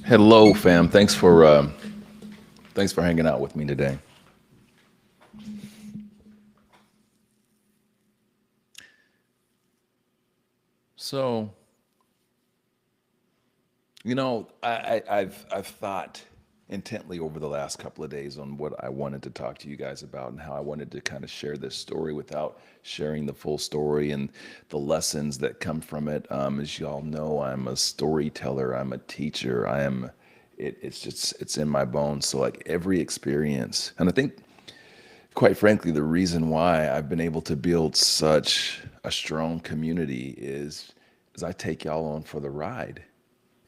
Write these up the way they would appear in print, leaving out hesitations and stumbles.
Hello, fam. Thanks for hanging out with me today. So, I've thought intently over the last couple of days on what I wanted to talk to you guys about and how I wanted to kind of share this story without sharing the full story and the lessons that come from it. As y'all know, I'm a storyteller. I'm a teacher. It's in my bones. So like every experience, and I think quite frankly, the reason why I've been able to build such a strong community is I take y'all on for the ride.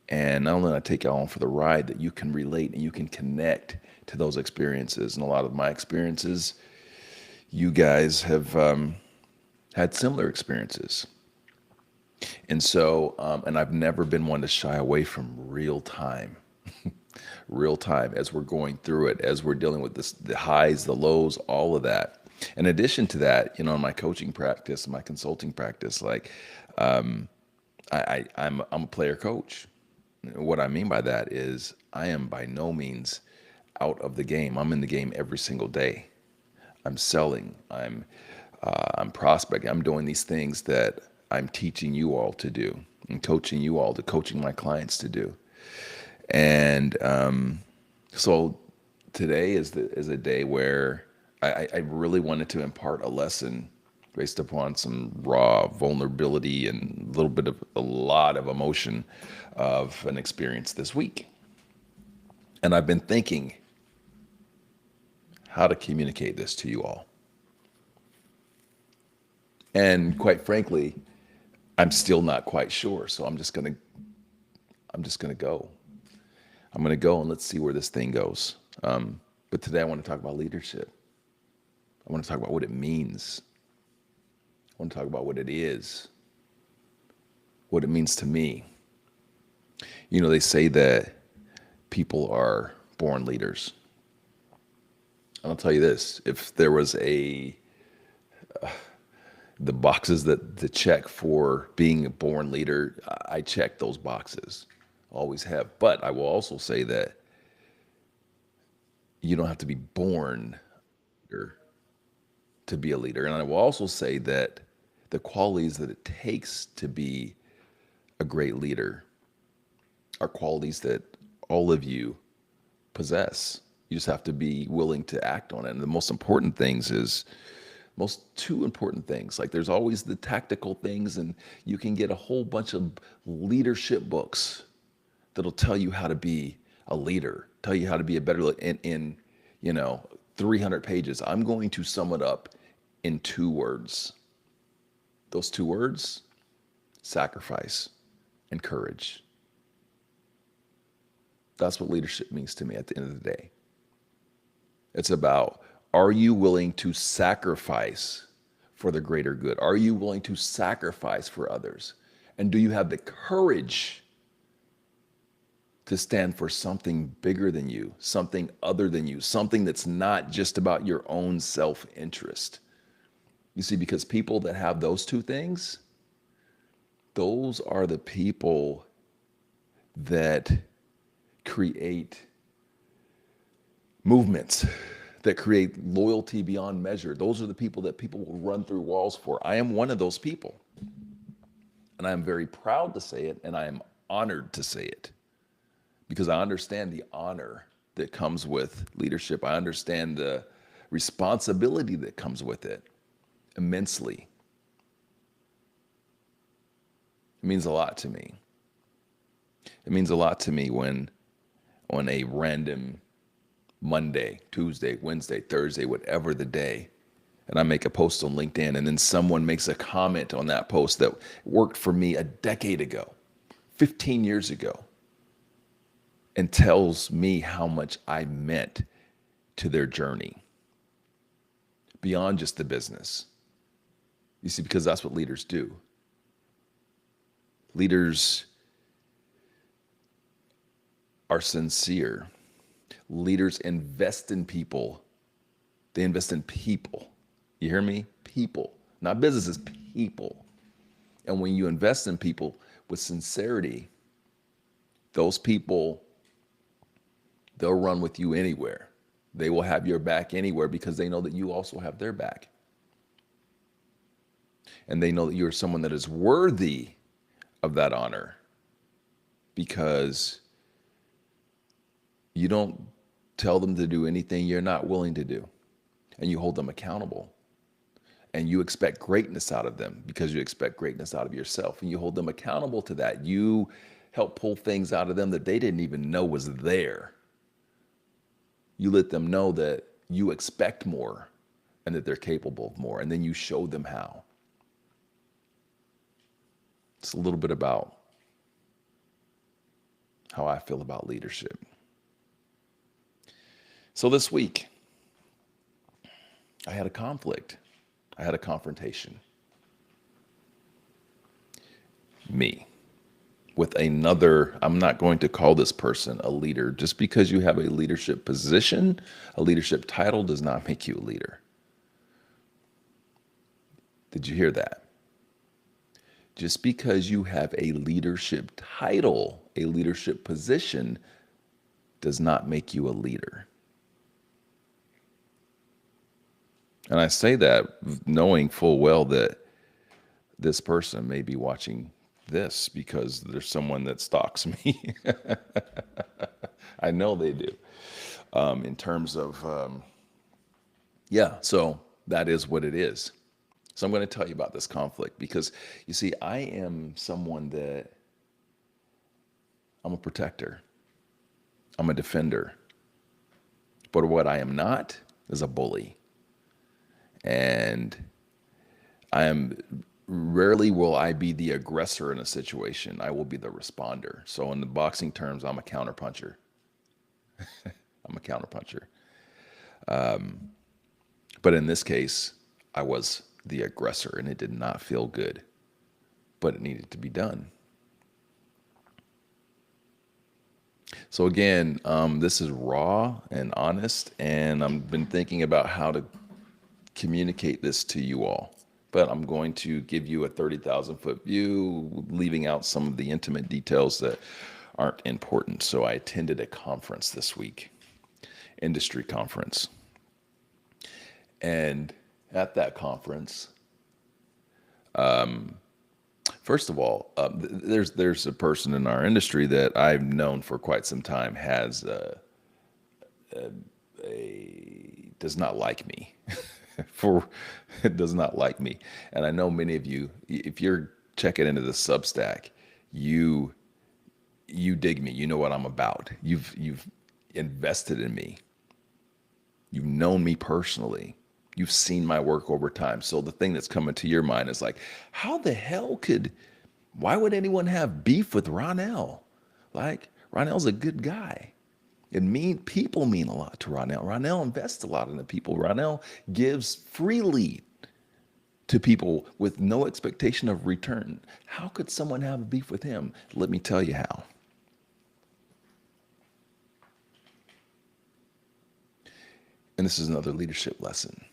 And not only do I take y'all on for the ride, that you can relate and you can connect to those experiences. And a lot of my experiences, you guys have had similar experiences. And so, and I've never been one to shy away from real time as we're going through it, as we're dealing with this, the highs, the lows, all of that. In addition to that, in my coaching practice, my consulting practice, like I'm a player coach. What I mean by that is I am by no means out of the game. I'm in the game every single day. I'm selling. I'm prospecting. I'm doing these things that I'm teaching you all to do and coaching you all to coaching my clients to do. And so today is a day where I really wanted to impart a lesson based upon some raw vulnerability and a lot of emotion of an experience this week. And I've been thinking how to communicate this to you all. And quite frankly, I'm still not quite sure. So I'm just gonna go. I'm gonna go and let's see where this thing goes. But today I want to talk about leadership. I want to talk about what it means. I want to talk about what it is, what it means to me. They say that people are born leaders. And I'll tell you this, if there was the boxes that to check for being a born leader, I check those boxes. Always have. But I will also say that you don't have to be born to be a leader. And I will also say that the qualities that it takes to be a great leader are qualities that all of you possess. You just have to be willing to act on it. And the most important things is most two important things. Like there's always the tactical things, and you can get a whole bunch of leadership books that'll tell you how to be a leader, tell you how to be a better in 300 pages. I'm going to sum it up in 2 words. Those 2 words: sacrifice and courage. That's what leadership means to me at the end of the day. It's about, are you willing to sacrifice for the greater good? Are you willing to sacrifice for others? And do you have the courage to stand for something bigger than you, something other than you, something that's not just about your own self-interest? You see, because people that have those two things, those are the people that create movements, that create loyalty beyond measure. Those are the people that people will run through walls for. I am one of those people. And I am very proud to say it, and I am honored to say it, because I understand the honor that comes with leadership. I understand the responsibility that comes with it immensely. It means a lot to me. It means a lot to me when on a random Monday, Tuesday, Wednesday, Thursday, whatever the day, and I make a post on LinkedIn, and then someone makes a comment on that post that worked for me a decade ago, 15 years ago, and tells me how much I meant to their journey beyond just the business. You see, because that's what leaders do. Leaders are sincere. Leaders invest in people. They invest in people. You hear me? People, not businesses, people. And when you invest in people with sincerity, those people, they'll run with you anywhere. They will have your back anywhere because they know that you also have their back. And they know that you're someone that is worthy of that honor, because you don't tell them to do anything you're not willing to do, and you hold them accountable, and you expect greatness out of them because you expect greatness out of yourself, and you hold them accountable to that. You help pull things out of them that they didn't even know was there. You let them know that you expect more and that they're capable of more, and then you show them how. It's a little bit about how I feel about leadership. So this week, I had a conflict. I had a confrontation. Me. With another, I'm not going to call this person a leader. Just because you have a leadership position, a leadership title does not make you a leader. Did you hear that? Just because you have a leadership title, a leadership position, does not make you a leader. And I say that knowing full well that this person may be watching this because there's someone that stalks me. I know they do. In terms of, yeah, so that is what it is. So I'm going to tell you about this conflict because you see, I am someone that I'm a protector, I'm a defender. But what I am not is a bully. And I am rarely will I be the aggressor in a situation. I will be the responder. So in the boxing terms, I'm a counterpuncher. I'm a counterpuncher. But in this case, I was the aggressor and it did not feel good, but it needed to be done. So again, this is raw and honest, and I've been thinking about how to communicate this to you all. But I'm going to give you a 30,000 foot view, leaving out some of the intimate details that aren't important. So I attended a conference this week, industry conference. And at that conference, first of all, there's a person in our industry that I've known for quite some time has does not like me. For does not like me, and I know many of you, if you're checking into the Substack, you dig me. You know what I'm about. You've invested in me. You've known me personally. You've seen my work over time. So the thing that's coming to your mind is like, how the hell why would anyone have beef with Ronnell? Like, Ronnell's a good guy. People mean a lot to Ronnell. Ronnell invests a lot in the people. Ronnell gives freely to people with no expectation of return. How could someone have a beef with him? Let me tell you how. And this is another leadership lesson.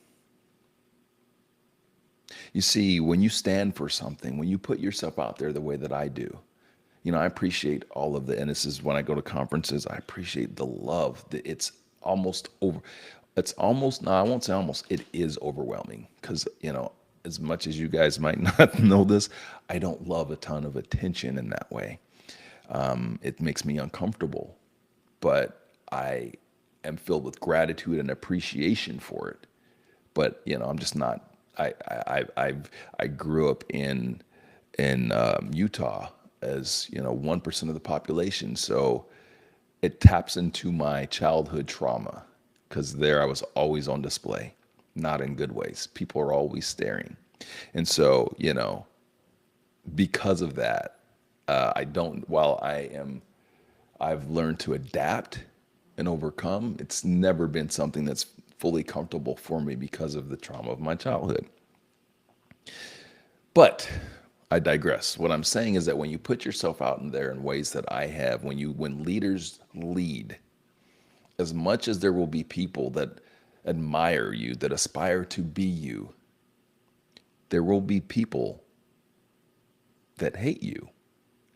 You see, when you stand for something, when you put yourself out there the way that I do, I appreciate all of and this is when I go to conferences, I appreciate the love. It's almost over. It's almost, no, I won't say almost, it is overwhelming because, as much as you guys might not know this, I don't love a ton of attention in that way. It makes me uncomfortable, but I am filled with gratitude and appreciation for it. But, I'm just not, I grew up in Utah as 1% of the population, so it taps into my childhood trauma because there I was always on display, not in good ways. People are always staring, and so because of that, I don't. While I've learned to adapt and overcome. It's never been something that's fully comfortable for me because of the trauma of my childhood. But I digress. What I'm saying is that when you put yourself out in there in ways that I have, when leaders lead, as much as there will be people that admire you, that aspire to be you, there will be people that hate you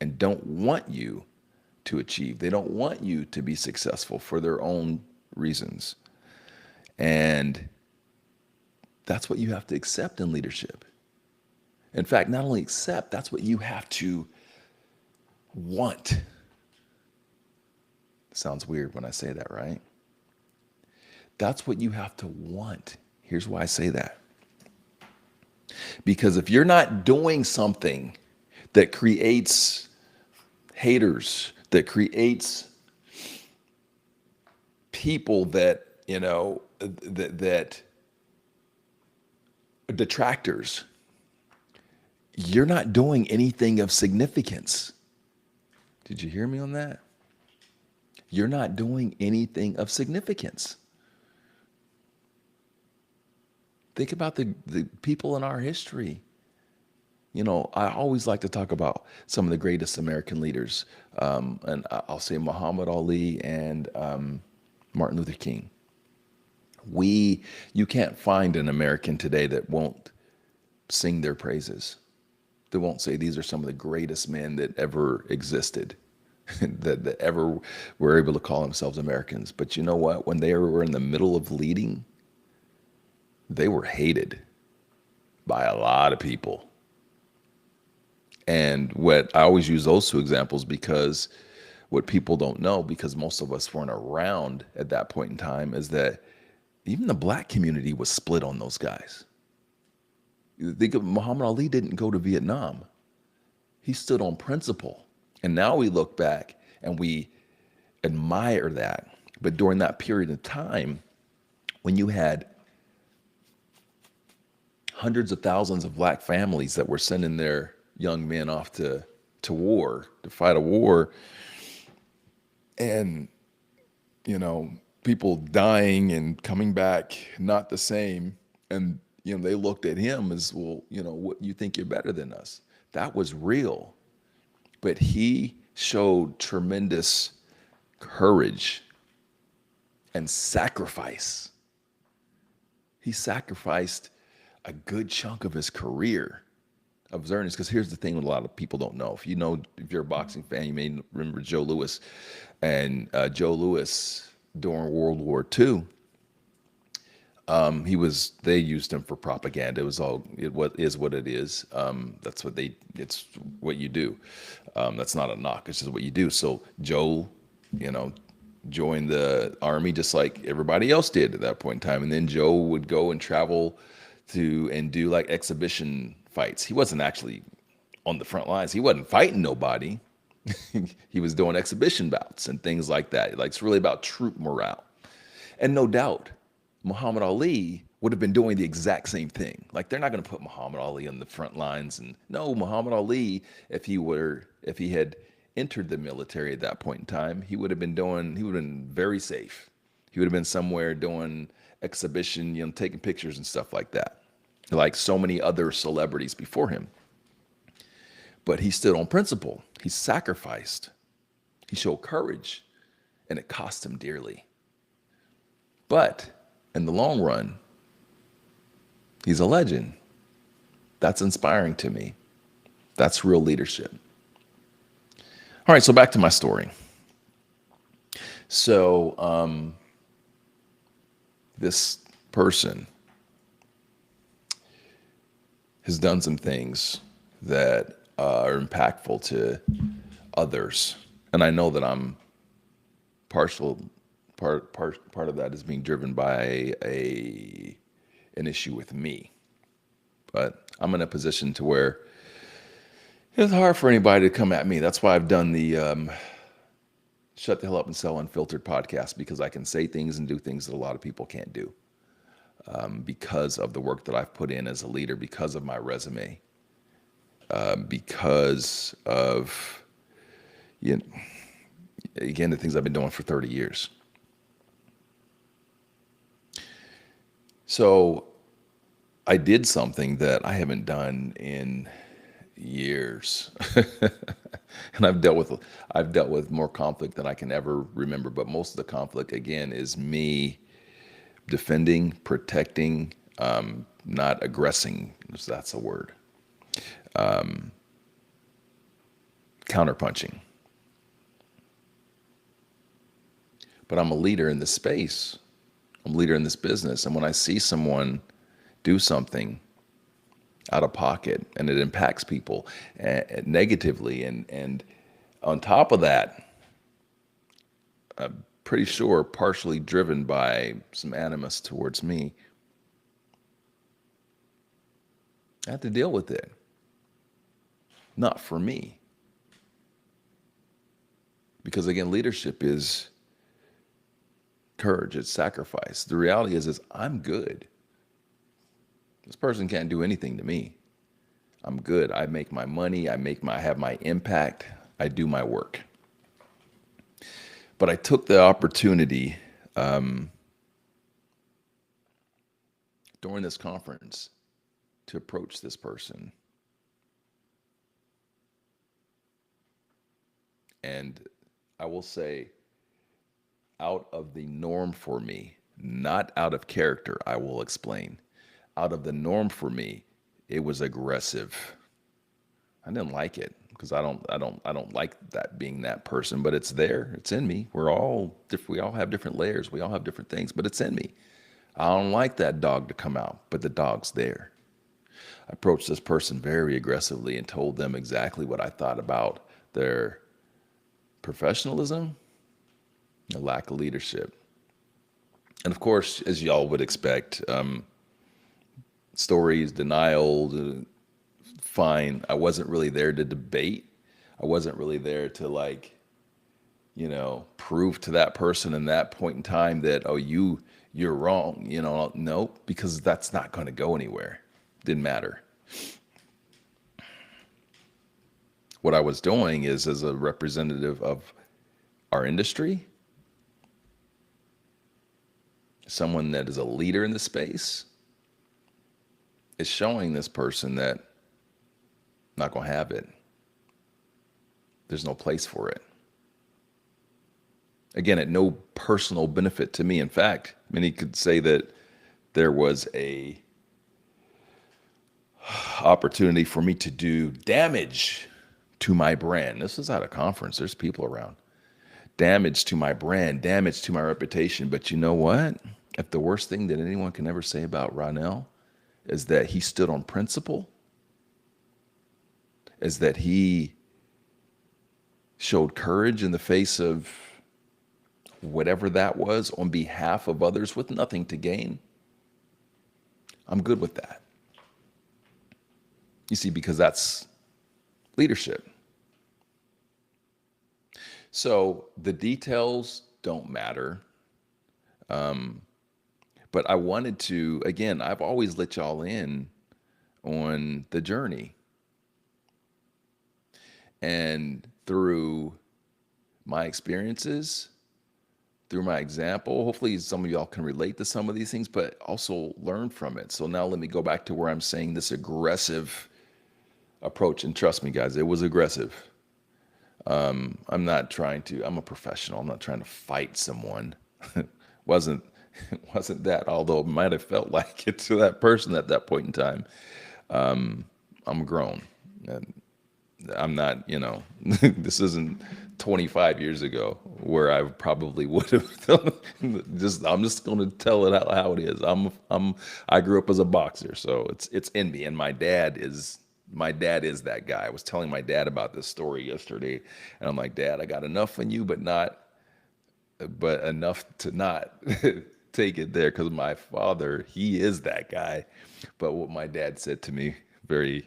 and don't want you to achieve. They don't want you to be successful for their own reasons. And that's what you have to accept in leadership. In fact, not only accept, that's what you have to want. Sounds weird when I say that, right? That's what you have to want. Here's why I say that. Because if you're not doing something that creates haters, that creates people that, that detractors, you're not doing anything of significance. Did you hear me on that? You're not doing anything of significance. Think about the people in our history. You know, I always like to talk about some of the greatest American leaders, and I'll say Muhammad Ali and Martin Luther King. You can't find an American today that won't sing their praises. They won't say these are some of the greatest men that ever existed, that ever were able to call themselves Americans. But you know what? When they were in the middle of leading, they were hated by a lot of people. And what I always use those two examples because what people don't know, because most of us weren't around at that point in time, is that even the black community was split on those guys. You think of Muhammad Ali didn't go to Vietnam. He stood on principle. And now we look back and we admire that. But during that period of time, when you had hundreds of thousands of black families that were sending their young men off to war, to fight a war, and, you know, people dying and coming back not the same. And, you know, they looked at him as, well, you know, what, you think you're better than us. That was real. But he showed tremendous courage and sacrifice. He sacrificed a good chunk of his career of his earnings. Because here's the thing: what a lot of people don't know. If you're a boxing fan, you may remember Joe Louis. And Joe Louis, during World War II, they used him for propaganda. What it is. It's what you do. That's not a knock. It's just what you do. So Joe, you know, joined the army just like everybody else did at that point in time. And then Joe would go and travel and do like exhibition fights. He wasn't actually on the front lines. He wasn't fighting nobody. He was doing exhibition bouts and things like that. Like, it's really about troop morale. And no doubt, Muhammad Ali would have been doing the exact same thing. Like, they're not going to put Muhammad Ali on the front lines. And no, Muhammad Ali, if he had entered the military at that point in time, he would have been very safe. He would have been somewhere doing exhibition, you know, taking pictures and stuff like that, like so many other celebrities before him. But he stood on principle. He sacrificed. He showed courage, and it cost him dearly. But in the long run, he's a legend. That's inspiring to me. That's real leadership. All right, so back to my story. So this person has done some things that are impactful to others, and I know that I'm part of that is being driven by an issue with me. But I'm in a position to where it's hard for anybody to come at me. That's why I've done the Shut the Hell Up and Sell Unfiltered podcast, because I can say things and do things that a lot of people can't do, because of the work that I've put in as a leader, because of my resume, because of, you know, again, the things I've been doing for 30 years. So I did something that I haven't done in years. And I've dealt with more conflict than I can ever remember. But most of the conflict, again, is me defending, protecting, not aggressing, if that's a word, counterpunching. But I'm a leader in this space. I'm a leader in this business. And when I see someone do something out of pocket and it impacts people negatively, and on top of that, I'm pretty sure partially driven by some animus towards me, I have to deal with it. Not for me. Because again, leadership is courage, it's sacrifice. The reality is I'm good. This person can't do anything to me. I'm good. I make my money. I have my impact. I do my work. But I took the opportunity during this conference to approach this person. And I will say, out of the norm for me, not out of character, I will explain. Out of the norm for me, it was aggressive. I didn't like it because I don't like that being that person, but it's there. It's in me. We're all different. We all have different layers. We all have different things, but it's in me. I don't like that dog to come out, but the dog's there. I approached this person very aggressively and told them exactly what I thought about their professionalism, the lack of leadership. And of course, as y'all would expect, stories, denial, fine. I wasn't really there to debate. I wasn't really there to prove to that person in that point in time that, oh, you're wrong. No, because that's not going to go anywhere. Didn't matter. What I was doing is, as a representative of our industry, someone that is a leader in the space, is showing this person that I'm not going to have it. There's no place for it. Again, at no personal benefit to me. In fact, many could say that there was a opportunity for me to do damage to my brand. This is at a conference. There's people around. Damage to my brand, damage to my reputation. But you know what? If the worst thing that anyone can ever say about Ronnell is that he stood on principle, is that he showed courage in the face of whatever that was on behalf of others with nothing to gain, I'm good with that. You see, because that's leadership. So the details don't matter. But I wanted to, again, I've always let y'all in on the journey. And through my experiences, through my example, hopefully some of y'all can relate to some of these things, but also learn from it. So now let me go back to where I'm saying this aggressive approach. And trust me, guys, it was aggressive. I'm a professional. I'm not trying to fight someone. wasn't wasn't that, although it might have felt like it to that person at that point in time. I'm grown. And I'm not, this isn't 25 years ago where I probably would have I'm just going to tell it how it is. I grew up as a boxer, so it's in me. And my dad is that guy. I was telling my dad about this story yesterday, and I'm like, Dad, I got enough in you, but enough to not take it there, because my father, he is that guy. But what my dad said to me very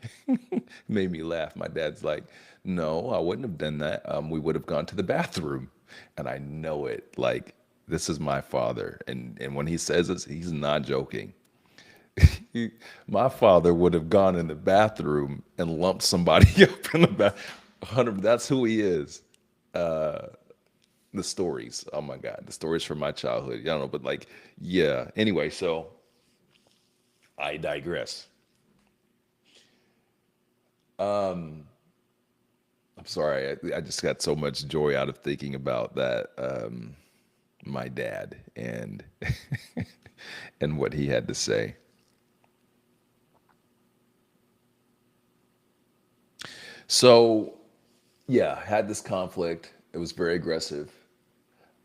made me laugh. My dad's like, no, I wouldn't have done that. We would have gone to the bathroom. And I know it. Like, this is my father. And when he says this, he's not joking. My father would have gone in the bathroom and lumped somebody up in the bath. That's who he is. The stories. Oh my God. The stories from my childhood. I don't know, but yeah. Anyway, so I digress. I'm sorry. I just got so much joy out of thinking about that. My dad and and what he had to say. So yeah, had this conflict. It was very aggressive.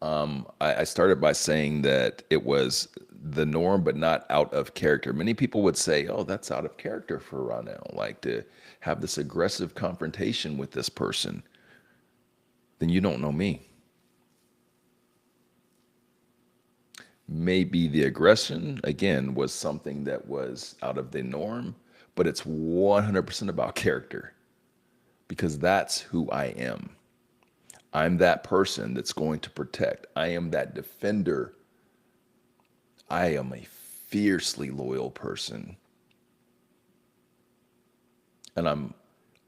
I started by saying that it was the norm, but not out of character. Many people would say, "Oh, that's out of character for Ronnell, like to have this aggressive confrontation with this person." Then you don't know me. Maybe the aggression, again, was something that was out of the norm, but it's 100% about character, because that's who I am. I'm that person that's going to protect. I am that defender. I am a fiercely loyal person. And I'm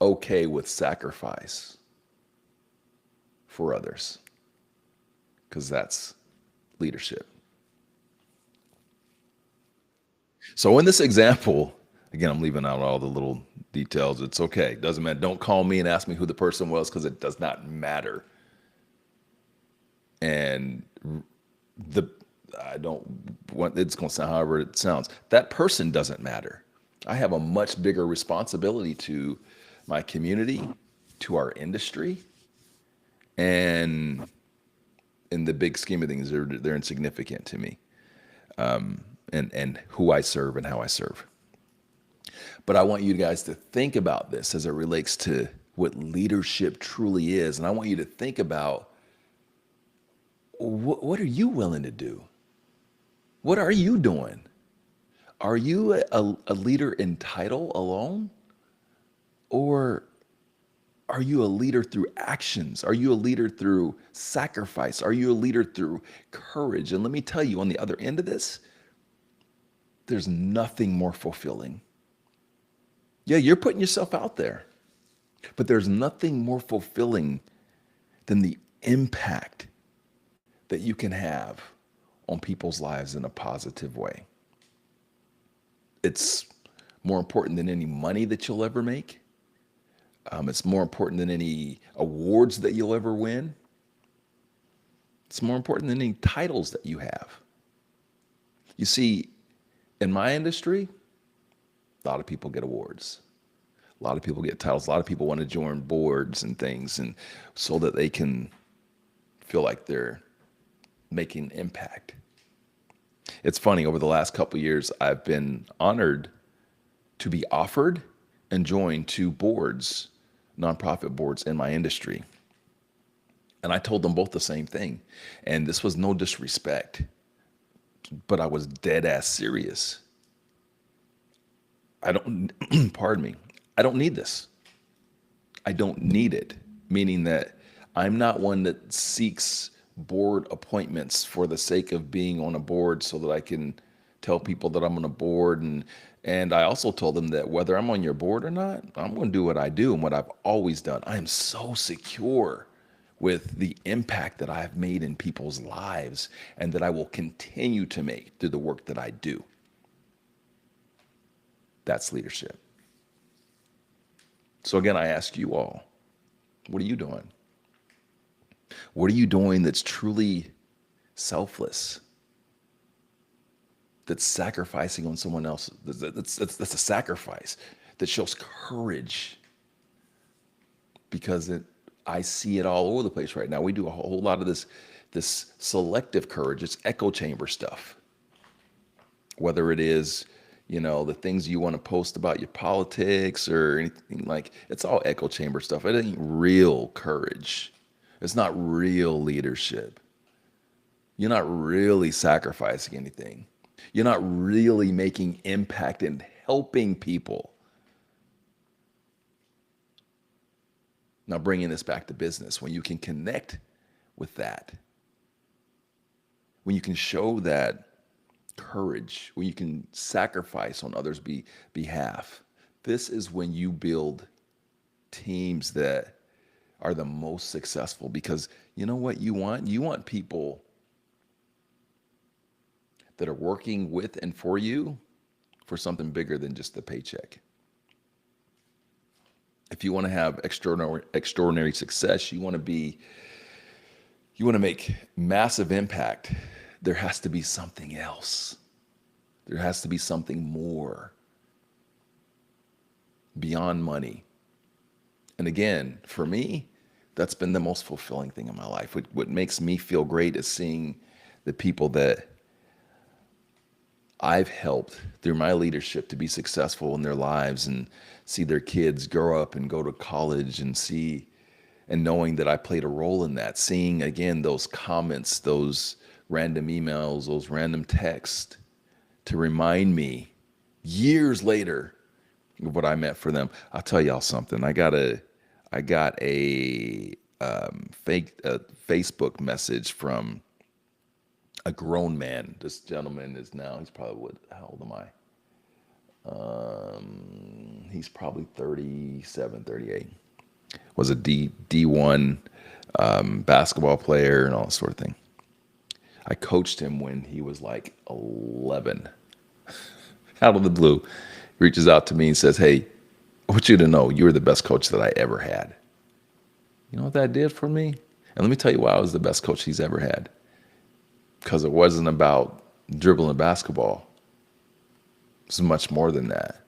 okay with sacrifice for others, because that's leadership. So in this example, again, I'm leaving out all the little details. It's okay. Doesn't matter. Don't call me and ask me who the person was because it does not matter. And the I don't want it's going to sound however it sounds. That person doesn't matter. I have a much bigger responsibility to my community, to our industry, and in the big scheme of things, they're insignificant to me, and who I serve and how I serve. But I want you guys to think about this as it relates to what leadership truly is, and I want you to think about what are you willing to do? What are you doing? Are you a leader in title alone? Or are you a leader through actions? Are you a leader through sacrifice? Are you a leader through courage? And let me tell you, on the other end of this, there's nothing more fulfilling. Yeah, you're putting yourself out there, but there's nothing more fulfilling than the impact that you can have on people's lives in a positive way. It's more important than any money that you'll ever make. It's more important than any awards that you'll ever win. It's more important than any titles that you have. You see, in my industry, a lot of people get awards. A lot of people get titles. A lot of people want to join boards and things, and so that they can feel like they're making impact. It's funny, over the last couple of years, I've been honored to be offered and joined two boards, nonprofit boards in my industry. And I told them both the same thing. And this was no disrespect, but I was dead ass serious. I don't, pardon me, I don't need this. I don't need it, meaning that I'm not one that seeks board appointments for the sake of being on a board so that I can tell people that I'm on a board. And I also told them that whether I'm on your board or not, I'm going to do what I do and what I've always done. I am so secure with the impact that I've made in people's lives and that I will continue to make through the work that I do. That's leadership. So again, I ask you all, what are you doing? What are you doing that's truly selfless? That's sacrificing on someone else. That's a sacrifice that shows courage, because I see it all over the place right now. We do a whole lot of this selective courage. It's echo chamber stuff. Whether it is, the things you want to post about your politics or anything, like, it's all echo chamber stuff. It ain't real courage. It's not real leadership. You're not really sacrificing anything. You're not really making impact and helping people. Now, bringing this back to business, when you can connect with that, when you can show that courage, when you can sacrifice on others' behalf, this is when you build teams that are the most successful. Because you know what you want? You want people that are working with and for you for something bigger than just the paycheck. If you want to have extraordinary success, you want to make massive impact, there has to be something else. There has to be something more beyond money. And again, for me, that's been the most fulfilling thing in my life. What makes me feel great is seeing the people that I've helped through my leadership to be successful in their lives, and see their kids grow up and go to college, and knowing that I played a role in that, seeing again those comments, those random emails, those random texts to remind me years later of what I meant for them. I'll tell y'all something. I got a Facebook message from a grown man. This gentleman he's probably, how old am I? He's probably 37, 38. Was a D1 basketball player and all that sort of thing. I coached him when he was like 11. out of the blue, reaches out to me and says, "Hey, I want you to know you were the best coach that I ever had." You know what that did for me? And let me tell you why I was the best coach he's ever had. Because it wasn't about dribbling a basketball. It's much more than that.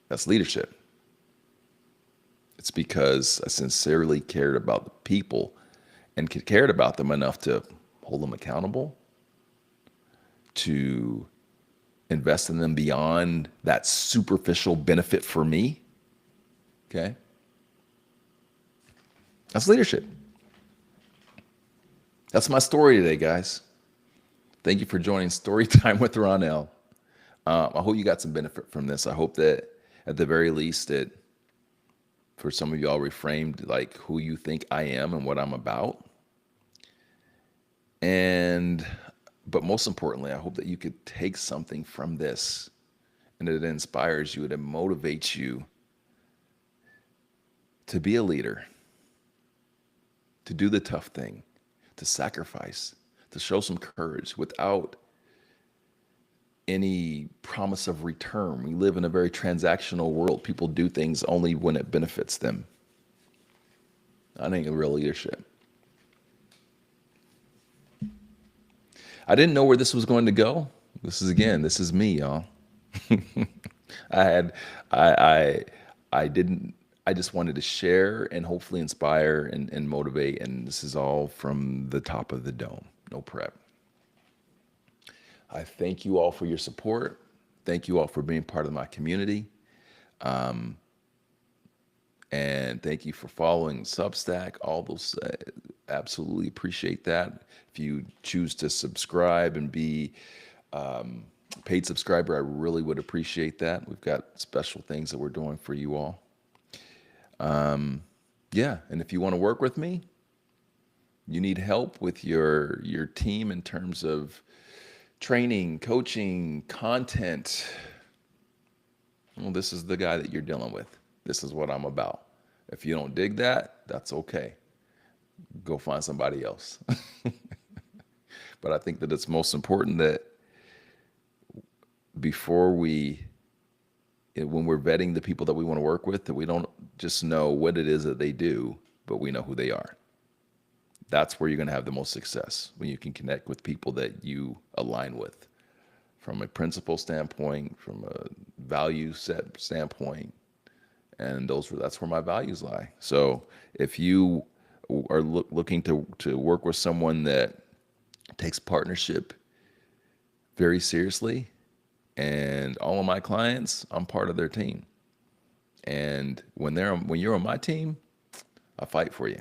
That's leadership. It's because I sincerely cared about the people and cared about them enough to hold them accountable, to invest in them beyond that superficial benefit for me. Okay? That's leadership. That's my story today, guys. Thank you for joining Story Time with Ronnell. I hope you got some benefit from this. I hope that at the very least that for some of y'all reframed like who you think I am and what I'm about. And but most importantly, I hope that you could take something from this and it inspires you, it motivates you to be a leader, to do the tough thing, to sacrifice, to show some courage without any promise of return. We live in a very transactional world. People do things only when it benefits them. That ain't real leadership. I didn't know where this was going to go. This is me, y'all. I had, I didn't, I just wanted to share and hopefully inspire and motivate. And this is all from the top of the dome. No prep. I thank you all for your support. Thank you all for being part of my community. And thank you for following Substack. All those, absolutely appreciate that. If you choose to subscribe and be paid subscriber, I really would appreciate that. We've got special things that we're doing for you all. Yeah, and if you want to work with me, you need help with your team in terms of training, coaching, content, well, this is the guy that you're dealing with. This is what I'm about. If you don't dig that, that's okay. Go find somebody else. But I think that it's most important that before when we're vetting the people that we want to work with, that we don't just know what it is that they do, but we know who they are. That's where you're going to have the most success, when you can connect with people that you align with from a principle standpoint, from a value set standpoint, and that's where my values lie. So if you are looking to work with someone that takes partnership very seriously, and all of my clients, I'm part of their team. And when you're on my team, I fight for you.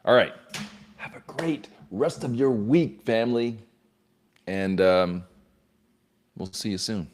All right. Have a great rest of your week, family. And we'll see you soon.